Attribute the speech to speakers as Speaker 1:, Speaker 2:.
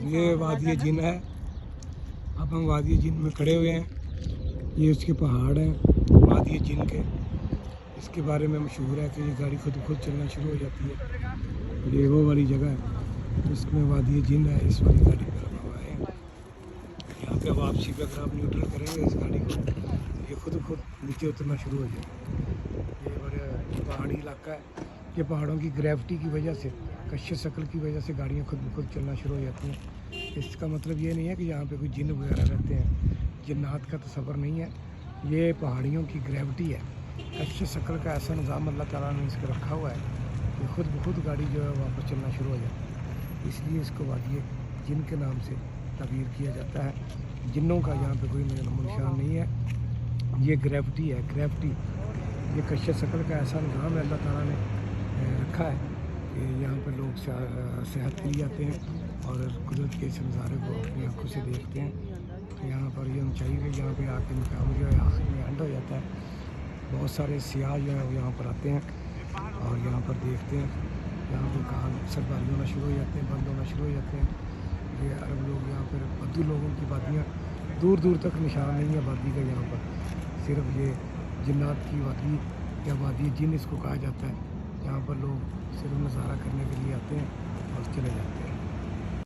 Speaker 1: ये वादी जिन है। अब हम वादी जिन में खड़े हुए हैं। ये उसके पहाड़ हैं वादी जिन के। इसके बारे में मशहूर है कि ये गाड़ी खुद चलना शुरू हो जाती है। ये वो वाली जगह है जिसमें वादी जिन है। इस वाली गाड़ी पर हम आए हैं। यहाँ पे वापसी पे अगर आप न्यूट्रल करेंगे इस गाड़ी को, ये खुद नीचे उतरना शुरू हो जाएगा। ये बड़ा पहाड़ी इलाका है। ये पहाड़ों की ग्रेविटी की वजह से, कश्य शक्ल की वजह से गाड़ियाँ खुद चलना शुरू हो जाती हैं। इसका मतलब ये नहीं है कि यहाँ पे कोई जिन वगैरह रहते हैं। जिन्नात का तस्वर नहीं है, ये पहाड़ियों की ग्रेविटी है। कश्य शक्ल का ऐसा निज़ाम अल्लाह ताला ने इसको रखा हुआ है कि खुद गाड़ी जो है वहाँ पर चलना शुरू हो जाती है। इसलिए इसको वादी जिन के नाम से तबीर किया जाता है। जिन्नों का यहाँ पे कोई निशान नहीं है। ये ग्रेविटी है, ग्रेविटी। ये कश्य शक्ल का ऐसा निज़ाम है अल्लाह ताला ने रखा है कि यहाँ पर लोग सेहत के लिए आते हैं और कुदरत के इस नज़ारे को अपनी आँखों से देखते हैं। यहाँ पर ये ऊँचाई है, यहाँ पे आके मुकाम जो है आखिर में एंड हो जाता है। बहुत सारे सियाह जो है वो यहाँ पर आते हैं और यहाँ पर देखते हैं। यहाँ पर काम सरकारी होना शुरू हो जाते हैं, बंद होना शुरू हो जाते हैं। ये अरब लोग यहाँ पर बद्दू लोगों की वादियाँ दूर तक निशान नहीं है वादी का। यहाँ पर सिर्फ ये जिन्नात की वादी या वादी जिन इसको कहा जाता है। यहाँ पर लोग सिर्फ नज़ारा करने के लिए आते हैं और चले जाते हैं।